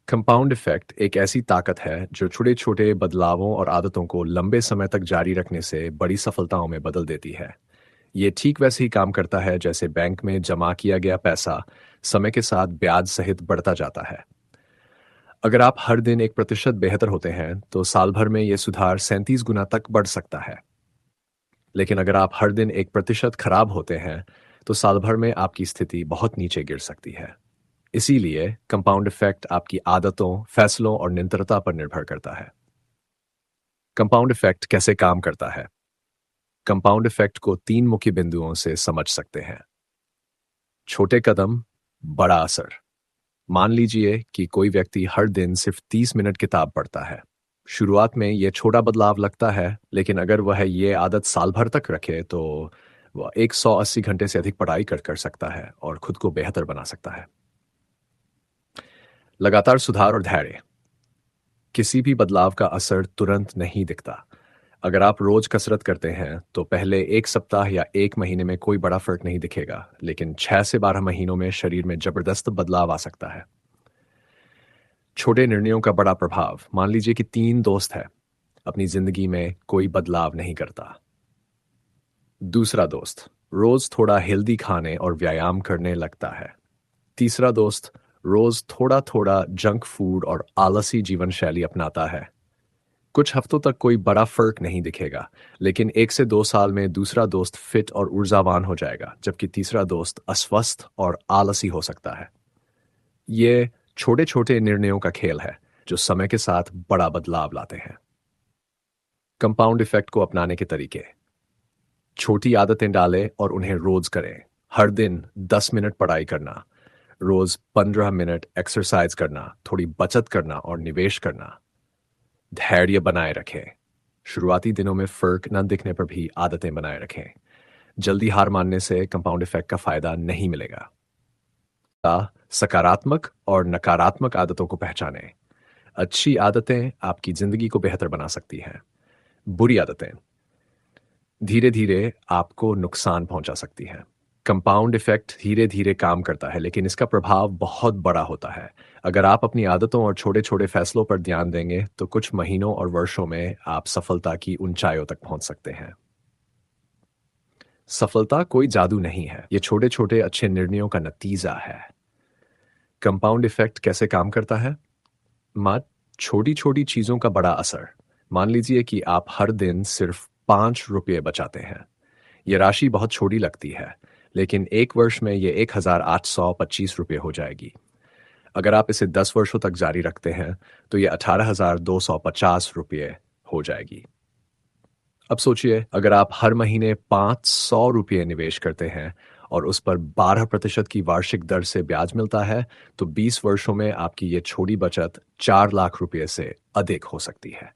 Compound effect एक ऐसी ताकत है जो छोटे छोटे बदलावों और आदतों को लंबे समय तक जारी रखने से बड़ी सफलताओं में बदल देती है। ये ठीक वैसे ही काम करता है जैसे बैंक में जमा किया गया पैसा समय के साथ ब्याज सहित बढ़ता जाता है। अगर आप हर दिन 1% बेहतर होते हैं तो साल भर में ये सुधार 37 गुना तक बढ़ सकता है। लेकिन अगर आप हर दिन 1% खराब होते हैं तो साल भर में आपकी स्थिति बहुत नीचे गिर सकती है। इसीलिए कंपाउंड इफेक्ट आपकी आदतों, फैसलों और निरंतरता पर निर्भर करता है। कंपाउंड इफेक्ट कैसे काम करता है? कंपाउंड इफेक्ट को 3 मुख्य बिंदुओं से समझ सकते हैं। छोटे कदम, बड़ा असर। मान लीजिए कि कोई व्यक्ति हर दिन सिर्फ 30 मिनट किताब पढ़ता है। शुरुआत में यह छोटा बदलाव लगता है, लेकिन अगर वह ये आदत साल भर तक रखे तो वह 180 घंटे से अधिक पढ़ाई कर कर सकता है और खुद को बेहतर बना सकता है। लगातार सुधार और धैर्य। किसी भी बदलाव का असर तुरंत नहीं दिखता। अगर आप रोज कसरत करते हैं तो पहले 1 सप्ताह या 1 महीने में कोई बड़ा फर्क नहीं दिखेगा, लेकिन 6 से 12 महीनों में शरीर में जबरदस्त बदलाव आ सकता है। छोटे निर्णयों का बड़ा प्रभाव। मान लीजिए कि 3 दोस्त हैं, अपनी जिंदगी में कोई बदलाव नहीं करता। दूसरा दोस्त रोज थोड़ा हेल्दी खाने और व्यायाम करने लगता है। तीसरा दोस्त रोज थोड़ा थोड़ा जंक फूड और आलसी जीवन शैली अपनाता है। कुछ हफ्तों तक कोई बड़ा फर्क नहीं दिखेगा, लेकिन 1 से 2 साल में दूसरा दोस्त फिट और ऊर्जावान हो जाएगा, जबकि तीसरा दोस्त अस्वस्थ और आलसी हो सकता है। ये छोटे छोटे निर्णयों का खेल है जो समय के साथ बड़ा बदलाव लाते हैं। कंपाउंड इफेक्ट को अपनाने के तरीके। छोटी आदतें डालें और उन्हें रोज करें। हर दिन 10 मिनट पढ़ाई करना, रोज 15 मिनट एक्सरसाइज करना, थोड़ी बचत करना और निवेश करना। धैर्य बनाए रखें। शुरुआती दिनों में फर्क न दिखने पर भी आदतें बनाए रखें। जल्दी हार मानने से कंपाउंड इफेक्ट का फायदा नहीं मिलेगा। सकारात्मक और नकारात्मक आदतों को पहचानें। अच्छी आदतें आपकी जिंदगी को बेहतर बना सकती हैं। बुरी आदतें धीरे धीरे आपको नुकसान पहुंचा सकती हैं। कंपाउंड इफेक्ट धीरे धीरे काम करता है, लेकिन इसका प्रभाव बहुत बड़ा होता है। अगर आप अपनी आदतों और छोटे छोटे फैसलों पर ध्यान देंगे तो कुछ महीनों और वर्षों में आप सफलता की ऊंचाइयों तक पहुंच सकते हैं। सफलता कोई जादू नहीं है, ये छोटे छोटे अच्छे निर्णयों का नतीजा है। कंपाउंड इफेक्ट कैसे काम करता है? मात छोटी छोटी चीजों का बड़ा असर। मान लीजिए कि आप हर दिन सिर्फ 5 रुपये बचाते हैं। ये राशि बहुत छोटी लगती है, लेकिन 1 वर्ष में ये 1,825 रुपये हो जाएगी। अगर आप इसे 10 वर्षों तक जारी रखते हैं तो ये 18,250 रुपये हो जाएगी। अब सोचिए, अगर आप हर महीने 500 रुपये निवेश करते हैं और उस पर 12% की वार्षिक दर से ब्याज मिलता है, तो 20 वर्षों में आपकी ये छोटी बचत 4 लाख रुपये से अधिक हो सकती है।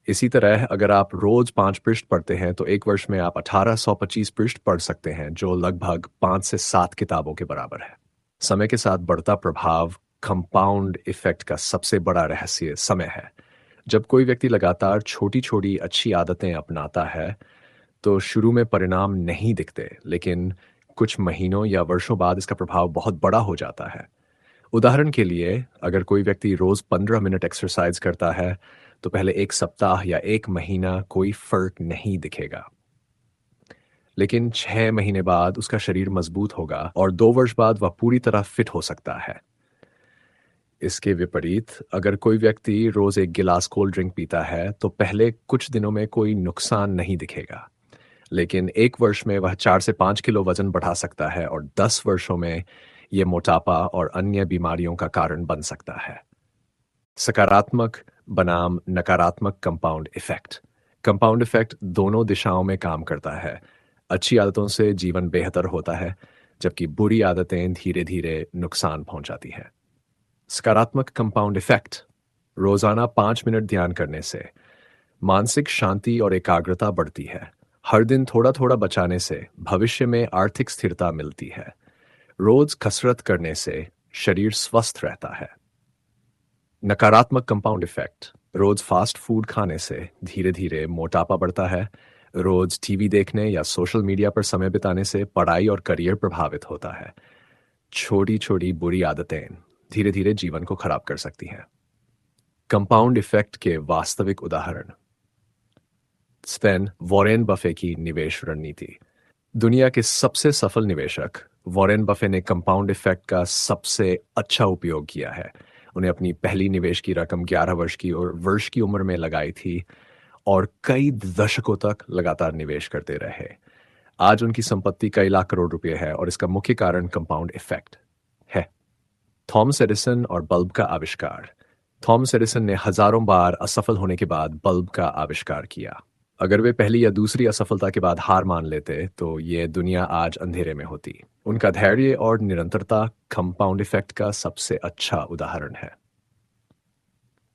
इसी तरह अगर आप रोज 5 पृष्ठ पढ़ते हैं तो 1 वर्ष में आप 1825 पृष्ठ पढ़ सकते हैं, जो लगभग 5 से 7 किताबों के बराबर है। समय के साथ बढ़ता प्रभाव। कंपाउंड इफेक्ट का सबसे बड़ा रहस्य समय है। जब कोई व्यक्ति लगातार छोटी छोटी अच्छी आदतें अपनाता है तो शुरू में परिणाम नहीं दिखते, लेकिन कुछ महीनों या वर्षों बाद इसका प्रभाव बहुत बड़ा हो जाता है। उदाहरण के लिए, अगर कोई व्यक्ति रोज 15 मिनट एक्सरसाइज करता है तो पहले 1 सप्ताह या 1 महीना कोई फर्क नहीं दिखेगा, लेकिन 6 महीने बाद उसका शरीर मजबूत होगा और 2 वर्ष बाद वह पूरी तरह फिट हो सकता है। इसके विपरीत, अगर कोई व्यक्ति रोज 1 गिलास कोल्ड ड्रिंक पीता है तो पहले कुछ दिनों में कोई नुकसान नहीं दिखेगा, लेकिन 1 वर्ष में वह 4 से 5 किलो वजन बढ़ा सकता है और 10 वर्षों में यह मोटापा और अन्य बीमारियों का कारण बन सकता है। सकारात्मक बनाम नकारात्मक कंपाउंड इफेक्ट। कंपाउंड इफेक्ट दोनों दिशाओं में काम करता है। अच्छी आदतों से जीवन बेहतर होता है, जबकि बुरी आदतें धीरे धीरे नुकसान पहुंचाती हैं। सकारात्मक कंपाउंड इफेक्ट। रोजाना 5 मिनट ध्यान करने से मानसिक शांति और एकाग्रता बढ़ती है। हर दिन थोड़ा थोड़ा बचाने से भविष्य में आर्थिक स्थिरता मिलती है। रोज कसरत करने से शरीर स्वस्थ रहता है। नकारात्मक कंपाउंड इफेक्ट। रोज फास्ट फूड खाने से धीरे धीरे मोटापा बढ़ता है। रोज टीवी देखने या सोशल मीडिया पर समय बिताने से पढ़ाई और करियर प्रभावित होता है। छोटी छोटी बुरी आदतें धीरे धीरे जीवन को खराब कर सकती हैं। कंपाउंड इफेक्ट के वास्तविक उदाहरण। स्पेन वॉरेन बफे की निवेश रणनीति। दुनिया के सबसे सफल निवेशक वॉरेन बफे ने कंपाउंड इफेक्ट का सबसे अच्छा उपयोग किया है। उन्हें अपनी पहली निवेश की रकम 11 वर्ष की उम्र में लगाई थी और कई दशकों तक लगातार निवेश करते रहे। आज उनकी संपत्ति कई लाख करोड़ रुपए है और इसका मुख्य कारण कंपाउंड इफेक्ट है। थॉमस एडिसन और बल्ब का आविष्कार। थॉमस एडिसन ने हजारों बार असफल होने के बाद बल्ब का आविष्कार किया। अगर वे पहली या दूसरी असफलता के बाद हार मान लेते तो ये दुनिया आज अंधेरे में होती। उनका धैर्य और निरंतरता कंपाउंड इफेक्ट का सबसे अच्छा उदाहरण है।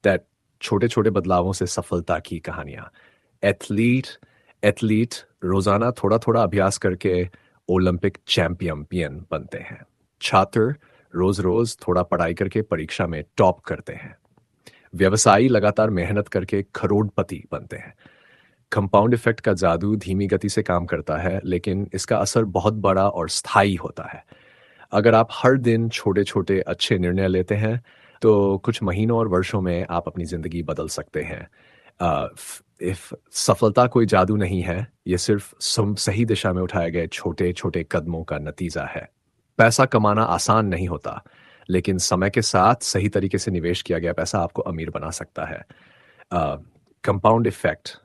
दैट छोटे छोटे बदलावों से सफलता की कहानियां। एथलीट एथलीट रोजाना थोड़ा थोड़ा अभ्यास करके ओलंपिक चैंपियन बनते हैं। छात्र रोज रोज थोड़ा पढ़ाई करके परीक्षा में टॉप करते हैं। व्यवसायी लगातार मेहनत करके करोड़पति बनते हैं। कंपाउंड इफेक्ट का जादू धीमी गति से काम करता है, लेकिन इसका असर बहुत बड़ा और स्थायी होता है। अगर आप हर दिन छोटे छोटे अच्छे निर्णय लेते हैं तो कुछ महीनों और वर्षों में आप अपनी जिंदगी बदल सकते हैं। इफ सफलता कोई जादू नहीं है, ये सिर्फ सही दिशा में उठाए गए छोटे छोटे कदमों का नतीजा है। पैसा कमाना आसान नहीं होता, लेकिन समय के साथ सही तरीके से निवेश किया गया पैसा आपको अमीर बना सकता है। कंपाउंड इफेक्ट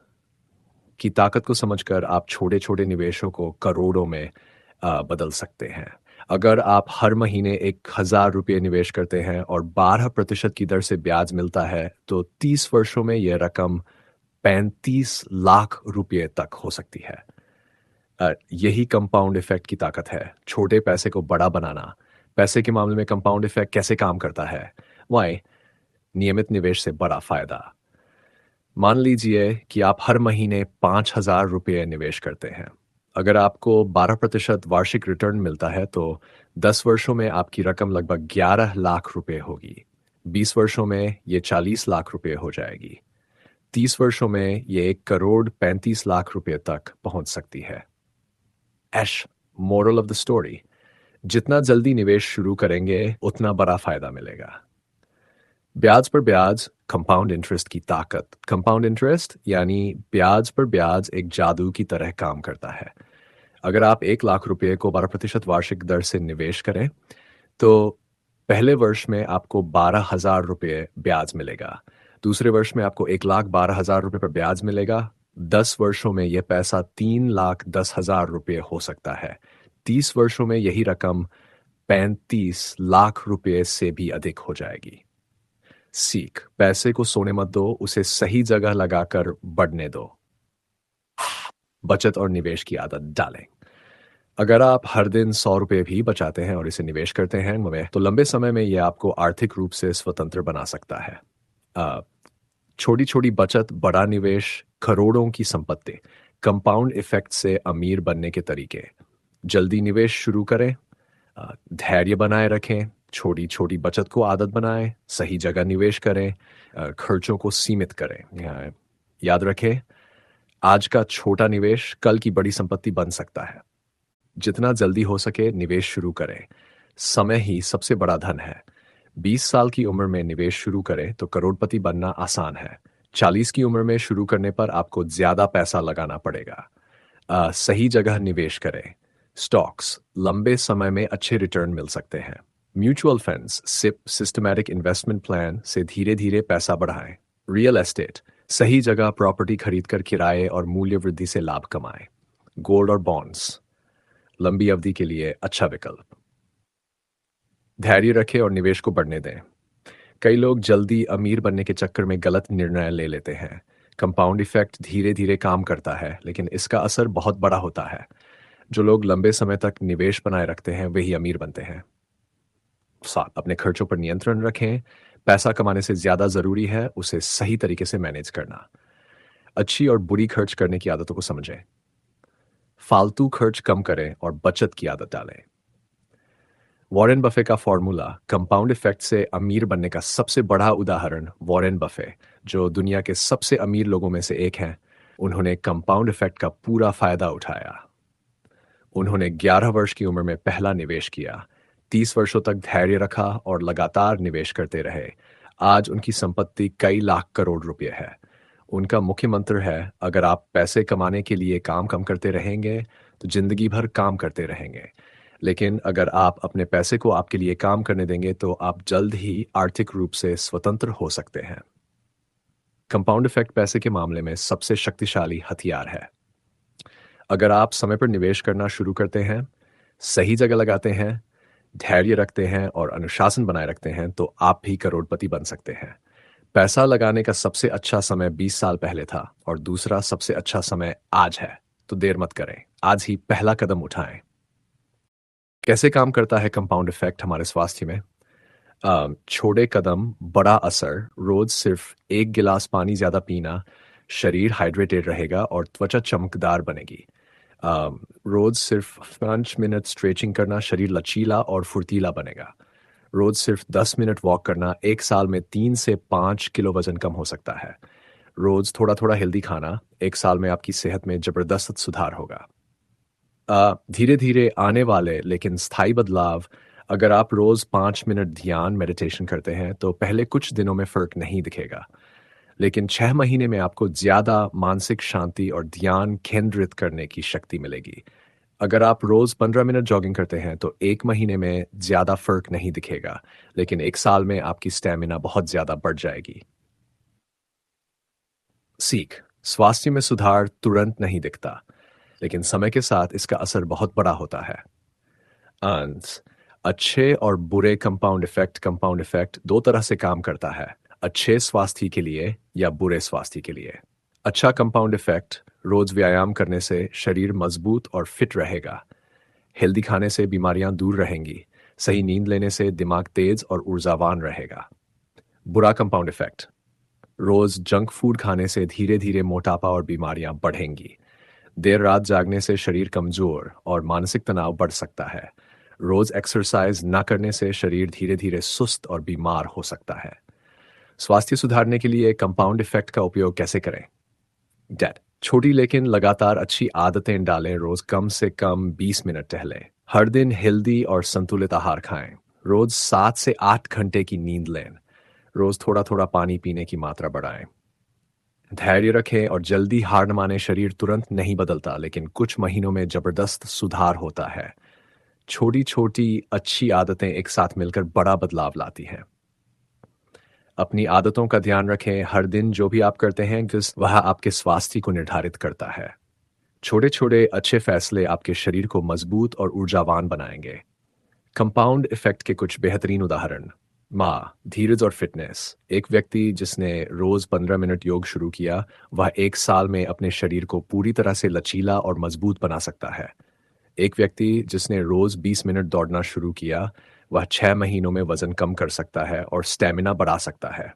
की ताकत को समझकर आप छोटे छोटे निवेशों को करोड़ों में बदल सकते हैं। अगर आप हर महीने 1,000 रुपये निवेश करते हैं और 12% की दर से ब्याज मिलता है तो 30 वर्षों में यह रकम 35 लाख रुपये तक हो सकती है। यही कंपाउंड इफेक्ट की ताकत है, छोटे पैसे को बड़ा बनाना। पैसे के मामले में कंपाउंड इफेक्ट कैसे काम करता है? वाई नियमित निवेश से बड़ा फायदा। मान लीजिए कि आप हर महीने 5,000 रुपये निवेश करते हैं। अगर आपको 12% वार्षिक रिटर्न मिलता है तो 10 वर्षों में आपकी रकम लगभग 11 लाख रुपए होगी। 20 वर्षों में ये 40 लाख रुपए हो जाएगी। 30 वर्षों में ये 1,35 लाख रुपए तक पहुंच सकती है। एश मोरल ऑफ द स्टोरी, जितना जल्दी निवेश शुरू करेंगे उतना बड़ा फायदा मिलेगा। ब्याज पर ब्याज कंपाउंड इंटरेस्ट की ताकत। कंपाउंड इंटरेस्ट यानी ब्याज पर ब्याज एक जादू की तरह काम करता है। अगर आप 1 लाख रुपए को 12% वार्षिक दर से निवेश करें तो पहले वर्ष में आपको 12,000 रुपये ब्याज मिलेगा। दूसरे वर्ष में आपको 1,12,000 रुपये पर ब्याज मिलेगा। 10 वर्षों में यह पैसा 3,10,000 रुपये हो सकता है। 30 वर्षों में यही रकम 35 लाख रुपये से भी अधिक हो जाएगी। सीख, पैसे को सोने मत दो, उसे सही जगह लगाकर बढ़ने दो। बचत और निवेश की आदत डालें। अगर आप हर दिन 100 रुपये भी बचाते हैं और इसे निवेश करते हैं तो लंबे समय में यह आपको आर्थिक रूप से स्वतंत्र बना सकता है। छोटी छोटी बचत, बड़ा निवेश, करोड़ों की संपत्ति। कंपाउंड इफेक्ट से अमीर बनने के तरीके। जल्दी निवेश शुरू करें, धैर्य बनाए रखें, छोटी छोटी बचत को आदत बनाएं, सही जगह निवेश करें, खर्चों को सीमित करें। याद रखें, आज का छोटा निवेश कल की बड़ी संपत्ति बन सकता है। जितना जल्दी हो सके निवेश शुरू करें। समय ही सबसे बड़ा धन है। 20 साल की उम्र में निवेश शुरू करें तो करोड़पति बनना आसान है। 40 की उम्र में शुरू करने पर आपको ज्यादा पैसा लगाना पड़ेगा। सही जगह निवेश करें। स्टॉक्स, लंबे समय में अच्छे रिटर्न मिल सकते हैं। Mutual funds, SIP, systematic investment plan से धीरे धीरे पैसा बढ़ाएं। रियल एस्टेट, सही जगह प्रॉपर्टी खरीदकर किराए और मूल्य वृद्धि से लाभ कमाएं। गोल्ड और बॉन्ड्स, लंबी अवधि के लिए अच्छा विकल्प। धैर्य रखें और निवेश को बढ़ने दें। कई लोग जल्दी अमीर बनने के चक्कर में गलत निर्णय ले लेते हैं। कंपाउंड इफेक्ट धीरे धीरे काम करता है, लेकिन इसका असर बहुत बड़ा होता है। जो लोग लंबे समय तक निवेश बनाए रखते हैं वही अमीर बनते हैं। साथ अपने खर्चों पर नियंत्रण रखें। पैसा कमाने से ज्यादा जरूरी है उसे सही तरीके से मैनेज करना। अच्छी और बुरी खर्च करने की आदतों को समझें। फालतू खर्च कम करें और बचत की आदत डालें। वॉरेन बफे का फॉर्मूला। कंपाउंड इफेक्ट से अमीर बनने का सबसे बड़ा उदाहरण वॉरेन बफे, जो दुनिया के सबसे अमीर लोगों में से एक हैं। उन्होंने कंपाउंड इफेक्ट का पूरा फायदा उठाया। उन्होंने 11 वर्ष की उम्र में पहला निवेश किया। 30 वर्षों तक धैर्य रखा और लगातार निवेश करते रहे। आज उनकी संपत्ति कई लाख करोड़ रुपए है। उनका मुख्य मंत्र है, अगर आप पैसे कमाने के लिए काम कम करते रहेंगे, तो जिंदगी भर काम करते रहेंगे। लेकिन अगर आप अपने पैसे को आपके लिए काम करने देंगे, तो आप जल्द ही आर्थिक रूप से स्वतंत्र हो सकते हैं। कंपाउंड इफेक्ट पैसे के मामले में सबसे शक्तिशाली हथियार है। अगर आप समय पर निवेश करना शुरू करते हैं, सही जगह लगाते हैं, धैर्य रखते हैं और अनुशासन बनाए रखते हैं, तो आप भी करोड़पति बन सकते हैं। पैसा लगाने का सबसे अच्छा समय 20 साल पहले था और दूसरा सबसे अच्छा समय आज है। तो देर मत करें, आज ही पहला कदम उठाएं। कैसे काम करता है कंपाउंड इफेक्ट हमारे स्वास्थ्य में? छोटे कदम, बड़ा असर। रोज सिर्फ 1 गिलास पानी ज्यादा पीना, शरीर हाइड्रेटेड रहेगा और त्वचा चमकदार बनेगी। रोज सिर्फ 5 मिनट स्ट्रेचिंग करना, शरीर लचीला और फुर्तीला बनेगा। रोज सिर्फ 10 मिनट वॉक करना, 1 साल में 3 से 5 किलो वजन कम हो सकता है। रोज थोड़ा थोड़ा हेल्दी खाना, 1 साल में आपकी सेहत में जबरदस्त सुधार होगा। धीरे धीरे आने वाले लेकिन स्थायी बदलाव। अगर आप रोज 5 मिनट ध्यान मेडिटेशन करते हैं, तो पहले कुछ दिनों में फर्क नहीं दिखेगा, लेकिन 6 महीने में आपको ज्यादा मानसिक शांति और ध्यान केंद्रित करने की शक्ति मिलेगी। अगर आप रोज 15 मिनट जॉगिंग करते हैं, तो 1 महीने में ज्यादा फर्क नहीं दिखेगा, लेकिन 1 साल में आपकी स्टेमिना बहुत ज्यादा बढ़ जाएगी। सीख। स्वास्थ्य में सुधार तुरंत नहीं दिखता, लेकिन समय के साथ इसका असर बहुत बड़ा होता है। अंश। अच्छे और बुरे कंपाउंड इफेक्ट दो तरह से काम करता है, अच्छे स्वास्थ्य के लिए या बुरे स्वास्थ्य के लिए। अच्छा कंपाउंड इफेक्ट, रोज व्यायाम करने से शरीर मजबूत और फिट रहेगा। हेल्दी खाने से बीमारियां दूर रहेंगी। सही नींद लेने से दिमाग तेज और ऊर्जावान रहेगा। बुरा कंपाउंड इफेक्ट, रोज जंक फूड खाने से धीरे धीरे मोटापा और बीमारियां बढ़ेंगी। देर रात जागने से शरीर कमजोर और मानसिक तनाव बढ़ सकता है। रोज एक्सरसाइज न करने से शरीर धीरे धीरे सुस्त और बीमार हो सकता है। स्वास्थ्य सुधारने के लिए कंपाउंड इफेक्ट का उपयोग कैसे करें? डेट। छोटी लेकिन लगातार अच्छी आदतें डालें। रोज कम से कम 20 मिनट टहलें। हर दिन हेल्दी और संतुलित आहार खाएं। रोज 7 से 8 घंटे की नींद लें। रोज थोड़ा थोड़ा पानी पीने की मात्रा बढ़ाएं। धैर्य रखें और जल्दी हार न माने। शरीर तुरंत नहीं बदलता, लेकिन कुछ महीनों में जबरदस्त सुधार होता है। छोटी छोटी अच्छी आदतें एक साथ मिलकर बड़ा बदलाव लाती हैं। अपनी आदतों का ध्यान रखें। हर दिन जो भी आप करते हैं, वह आपके स्वास्थ्य को निर्धारित करता है। छोटे छोटे अच्छे फैसले आपके शरीर को मजबूत और ऊर्जावान बनाएंगे। कंपाउंड इफेक्ट के कुछ बेहतरीन उदाहरण। माँ, धीरज और फिटनेस। एक व्यक्ति जिसने रोज 15 मिनट योग शुरू किया, वह 1 साल में अपने शरीर को पूरी तरह से लचीला और मजबूत बना सकता है। एक व्यक्ति जिसने रोज 20 मिनट दौड़ना शुरू किया, वह 6 महीनों में वजन कम कर सकता है और स्टेमिना बढ़ा सकता है।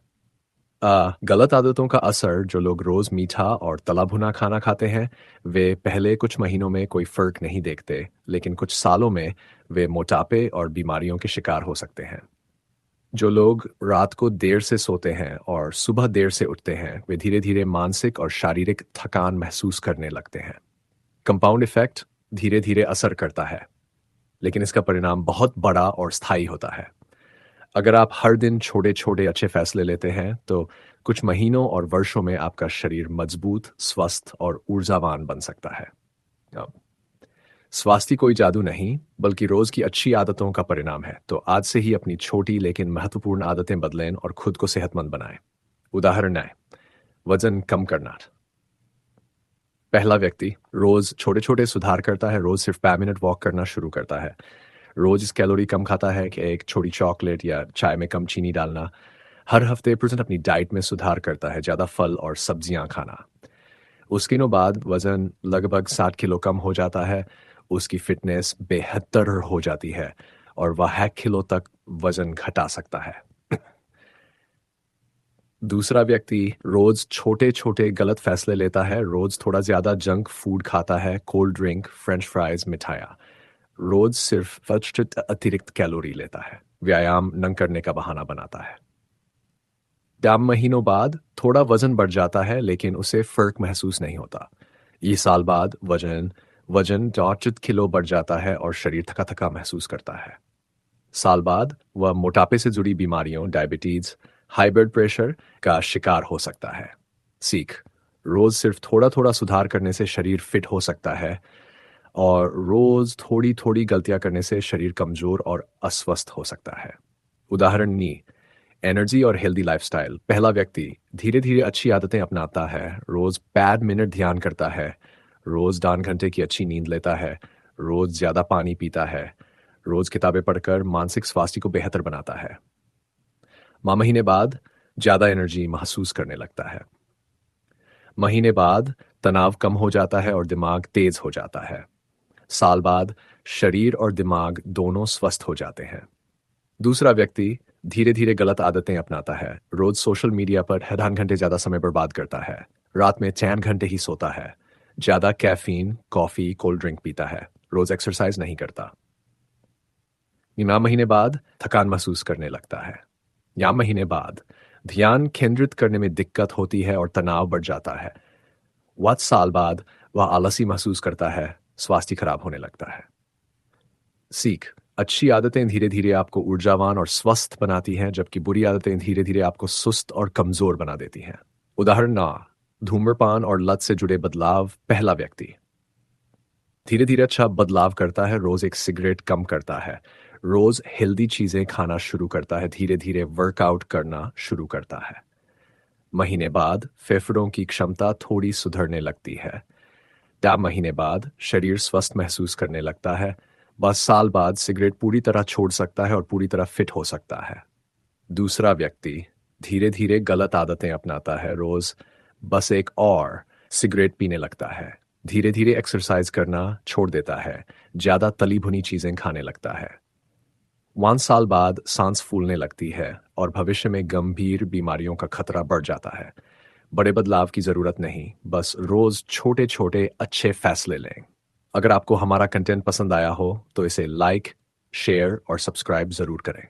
गलत आदतों का असर। जो लोग रोज मीठा और तला भुना खाना खाते हैं, वे पहले कुछ महीनों में कोई फर्क नहीं देखते, लेकिन कुछ सालों में वे मोटापे और बीमारियों के शिकार हो सकते हैं। जो लोग रात को देर से सोते हैं और सुबह देर से उठते हैं, वे धीरे धीरे मानसिक और शारीरिक थकान महसूस करने लगते हैं। कंपाउंड इफेक्ट धीरे धीरे असर करता है, लेकिन इसका परिणाम बहुत बड़ा और स्थायी होता है। अगर आप हर दिन छोटे छोटे अच्छे फैसले लेते हैं, तो कुछ महीनों और वर्षों में आपका शरीर मजबूत, स्वस्थ और ऊर्जावान बन सकता है। अब, स्वास्थ्य कोई जादू नहीं, बल्कि रोज की अच्छी आदतों का परिणाम है। तो आज से ही अपनी छोटी लेकिन महत्वपूर्ण आदतें बदलें और खुद को सेहतमंद बनाएं। उदाहरण है, वजन कम करना। पहला व्यक्ति रोज छोटे छोटे सुधार करता है। रोज सिर्फ 5 मिनट वॉक करना शुरू करता है। रोज कैलोरी कम खाता है कि एक छोटी चॉकलेट या चाय में कम चीनी डालना। हर हफ्ते परसेंट अपनी डाइट में सुधार करता है, ज़्यादा फल और सब्जियां खाना। उसके दिनों बाद वजन लगभग 60 किलो कम हो जाता है। उसकी फिटनेस बेहतर हो जाती है और वह 1 किलो तक वजन घटा सकता है। दूसरा व्यक्ति रोज छोटे छोटे गलत फैसले लेता है। रोज थोड़ा ज्यादा जंक फूड खाता है, कोल्ड ड्रिंक, फ्रेंच फ्राइज, मिठाइयाँ। रोज सिर्फ फर्स्ट अतिरिक्त कैलोरी लेता है। व्यायाम न करने का बहाना बनाता है। 4 महीनों बाद थोड़ा वजन बढ़ जाता है, लेकिन उसे फर्क महसूस नहीं होता। ये साल बाद वजन वजन 4 किलो बढ़ जाता है और शरीर थका थका महसूस करता है। साल बाद वह मोटापे से जुड़ी बीमारियों, डायबिटीज, हाई ब्लड प्रेशर का शिकार हो सकता है। सीख, रोज सिर्फ थोड़ा थोड़ा सुधार करने से शरीर फिट हो सकता है, और रोज थोड़ी थोड़ी गलतियां करने से शरीर कमजोर और अस्वस्थ हो सकता है। उदाहरण नी, एनर्जी और हेल्दी लाइफस्टाइल। पहला व्यक्ति धीरे धीरे अच्छी आदतें अपनाता है, रोज 5 मिनट ध्यान करता है, रोज 8 घंटे की अच्छी नींद लेता है, रोज ज्यादा पानी पीता है, रोज किताबें पढ़कर मानसिक स्वास्थ्य को बेहतर बनाता है। महीने बाद ज्यादा एनर्जी महसूस करने लगता है। महीने बाद तनाव कम हो जाता है और दिमाग तेज हो जाता है। साल बाद शरीर और दिमाग दोनों स्वस्थ हो जाते हैं। दूसरा व्यक्ति धीरे धीरे गलत आदतें अपनाता है, रोज सोशल मीडिया पर 8 घंटे ज्यादा समय बर्बाद करता है, रात में 4 घंटे ही सोता है, ज्यादा कैफीन, कॉफी, कोल्ड ड्रिंक पीता है, रोज एक्सरसाइज नहीं करता। या महीने बाद थकान महसूस करने लगता है। या महीने बाद ध्यान केंद्रित करने में दिक्कत होती है और तनाव बढ़ जाता है। साल बाद वह आलसी महसूस करता है, स्वास्थ्य खराब होने लगता है। सीख, अच्छी आदतें धीरे धीरे आपको ऊर्जावान और स्वस्थ बनाती हैं, जबकि बुरी आदतें धीरे धीरे आपको सुस्त और कमजोर बना देती हैं। उदाहरण ना, धूम्रपान और लत से जुड़े बदलाव। पहला व्यक्ति धीरे धीरे अच्छा बदलाव करता है, रोज एक सिगरेट कम करता है, रोज हेल्दी चीजें खाना शुरू करता है, धीरे धीरे वर्कआउट करना शुरू करता है। महीने बाद फेफड़ों की क्षमता थोड़ी सुधरने लगती है। 4 महीने बाद शरीर स्वस्थ महसूस करने लगता है। बस साल बाद सिगरेट पूरी तरह छोड़ सकता है और पूरी तरह फिट हो सकता है। दूसरा व्यक्ति धीरे धीरे गलत आदतें अपनाता है, रोज बस एक और सिगरेट पीने लगता है, धीरे धीरे एक्सरसाइज करना छोड़ देता है, ज्यादा तली भुनी चीजें खाने लगता है। 1 साल बाद सांस फूलने लगती है और भविष्य में गंभीर बीमारियों का खतरा बढ़ जाता है। बड़े बदलाव की जरूरत नहीं, बस रोज छोटे छोटे अच्छे फैसले लें। अगर आपको हमारा कंटेंट पसंद आया हो तो इसे लाइक, शेयर और सब्सक्राइब जरूर करें।